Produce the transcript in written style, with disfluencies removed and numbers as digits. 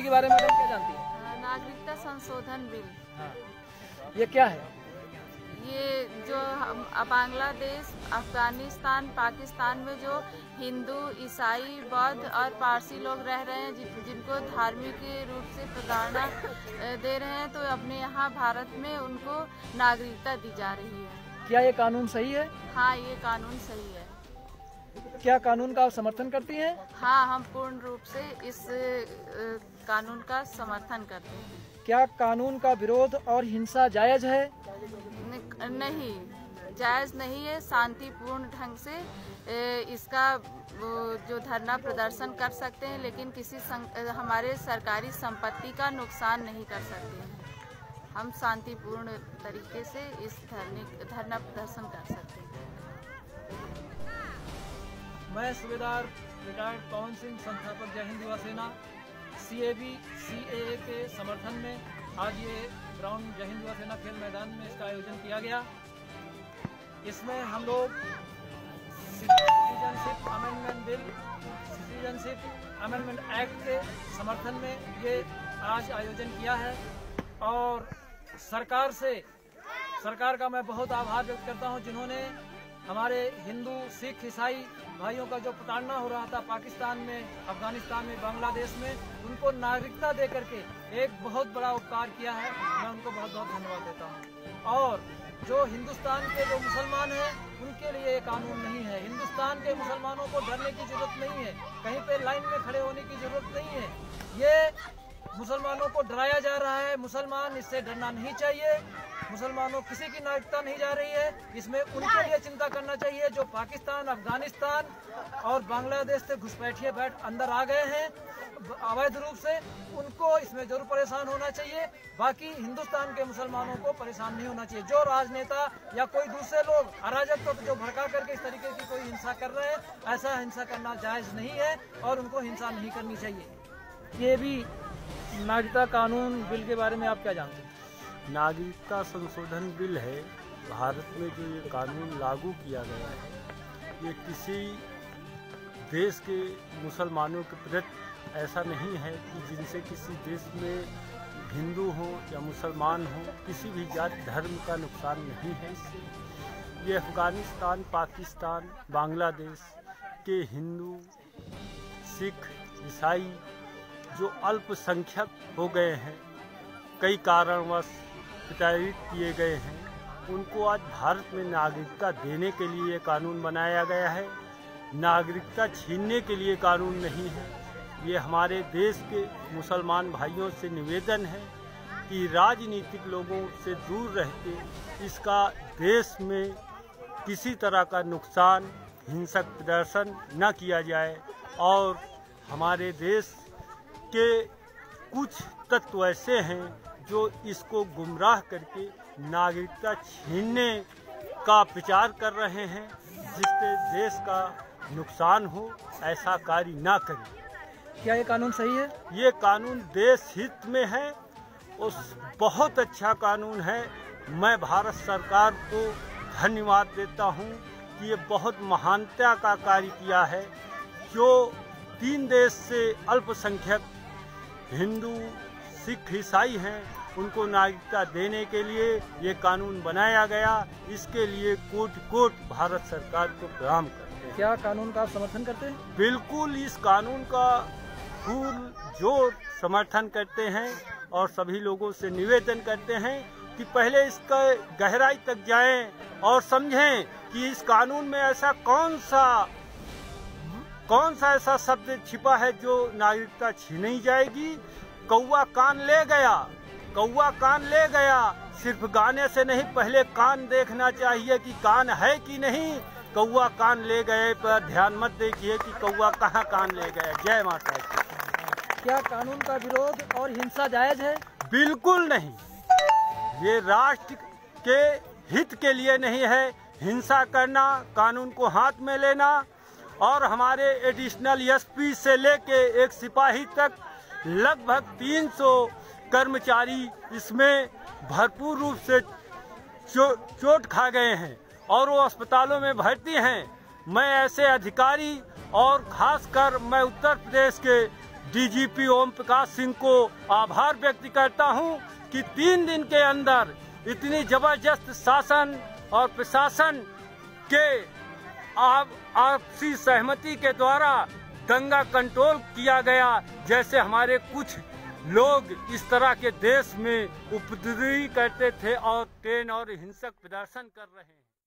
के बारे में क्या जानती हैं? नागरिकता संशोधन बिल। हाँ, ये क्या है? ये जो बांग्लादेश, अफगानिस्तान, पाकिस्तान में जो हिंदू, ईसाई, बौद्ध और पारसी लोग रह रहे हैं, जिनको धार्मिक रूप से प्रताड़ना दे रहे हैं, तो अपने यहाँ भारत में उनको नागरिकता दी जा रही है। क्या ये कानून सही है? हाँ, ये कानून सही है। क्या कानून का आप समर्थन करती हैं? हाँ, हम पूर्ण रूप से इस कानून का समर्थन करते हैं। क्या कानून का विरोध और हिंसा जायज है? नहीं, जायज नहीं है। शांतिपूर्ण ढंग से इसका जो धरना प्रदर्शन कर सकते हैं, लेकिन किसी हमारे सरकारी संपत्ति का नुकसान नहीं कर सकते हैं। हम शांतिपूर्ण तरीके से इस धरना प्रदर्शन कर सकते हैं। मैं सूबेदार रिटायर्ड पवन सिंह, संस्थापक जय हिंद युवा सेना, CAA के समर्थन में आज ये ग्राउंड जय हिंद युवा सेना खेल मैदान में इसका आयोजन किया गया। इसमें हम लोग citizenship amendment bill, citizenship amendment act के समर्थन में ये आज आयोजन किया है। और सरकार का मैं बहुत आभार व्यक्त करता हूँ, जिन्होंने हमारे हिंदू, सिख, ईसाई भाइयों का जो प्रताड़ना हो रहा था पाकिस्तान में, अफगानिस्तान में, बांग्लादेश में, उनको नागरिकता दे करके एक बहुत बड़ा उपकार किया है। मैं उनको बहुत बहुत धन्यवाद देता हूँ। और जो हिंदुस्तान के जो मुसलमान हैं, उनके लिए ये कानून नहीं है। हिंदुस्तान के मुसलमानों को डरने की जरूरत नहीं है, कहीं पे लाइन में खड़े होने की जरूरत नहीं है। ये मुसलमानों को डराया जा रहा है। मुसलमान इससे डरना नहीं चाहिए। मुसलमानों किसी की नागरिकता नहीं जा रही है। इसमें उनके लिए चिंता करना चाहिए जो पाकिस्तान, अफगानिस्तान और बांग्लादेश से घुसपैठिए अंदर आ गए हैं अवैध रूप से। उनको इसमें जरूर परेशान होना चाहिए। बाकी हिंदुस्तान के मुसलमानों को परेशान नहीं होना चाहिए। जो राजनेता या कोई दूसरे लोग अराजक तो जो भड़का करके इस तरीके की कोई हिंसा कर रहे हैं, ऐसा हिंसा करना जायज नहीं है और उनको हिंसा नहीं करनी चाहिए। ये भी नागरिकता कानून बिल के बारे में आप क्या जानते हैं? नागरिकता संशोधन बिल है। भारत में जो ये कानून लागू किया गया है, ये किसी देश के मुसलमानों के प्रति ऐसा नहीं है कि जिनसे किसी देश में हिंदू हो या मुसलमान हो, किसी भी जाति धर्म का नुकसान नहीं है इससे। ये अफगानिस्तान, पाकिस्तान, बांग्लादेश के हिंदू, सिख, ईसाई जो अल्पसंख्यक हो गए हैं, कई कारणवश प्रताड़ित किए गए हैं, उनको आज भारत में नागरिकता देने के लिए कानून बनाया गया है। नागरिकता छीनने के लिए कानून नहीं है। ये हमारे देश के मुसलमान भाइयों से निवेदन है कि राजनीतिक लोगों से दूर रह के इसका देश में किसी तरह का नुकसान, हिंसक प्रदर्शन न किया जाए। और हमारे देश के कुछ तत्व ऐसे हैं जो इसको गुमराह करके नागरिकता छीनने का प्रचार कर रहे हैं, जिससे देश का नुकसान हो। ऐसा कार्य ना करें। क्या ये कानून सही है? ये कानून देश हित में है और बहुत अच्छा कानून है। मैं भारत सरकार को धन्यवाद देता हूँ कि ये बहुत महानता का कार्य किया है। जो 3 देश से अल्पसंख्यक हिंदू, सिख, ईसाई हैं, उनको नागरिकता देने के लिए ये कानून बनाया गया। इसके लिए कोट भारत सरकार को प्रणाम करते हैं। क्या कानून का आप समर्थन करते हैं? बिल्कुल, इस कानून का फुल जोर समर्थन करते हैं और सभी लोगों से निवेदन करते हैं कि पहले इसका गहराई तक जाएं और समझें कि इस कानून में ऐसा कौन सा ऐसा शब्द छिपा है जो नागरिकता छीनी जाएगी। कौवा कान ले गया, कौवा कान ले गया। सिर्फ गाने से नहीं, पहले कान देखना चाहिए कि कान है कि नहीं। कौवा कान ले गए पर ध्यान मत देखिए कि कौवा कहाँ कान ले गया। जय माता दी। क्या कानून का विरोध और हिंसा जायज है? बिल्कुल नहीं। ये राष्ट्र के हित के लिए नहीं है। हिंसा करना, कानून को हाथ में लेना और हमारे एडिशनल SP से लेके एक सिपाही तक लगभग 300 कर्मचारी इसमें भरपूर रूप से चोट खा गए हैं और वो अस्पतालों में भर्ती हैं। मैं ऐसे अधिकारी और खासकर मैं उत्तर प्रदेश के डीजीपी ओम प्रकाश सिंह को आभार व्यक्त करता हूं कि 3 दिन के अंदर इतनी जबरदस्त शासन और प्रशासन के आपसी सहमति के द्वारा दंगा कंट्रोल किया गया। जैसे हमारे कुछ लोग इस तरह के देश में उपद्रवी करते थे और ट्रेन और हिंसक प्रदर्शन कर रहे हैं।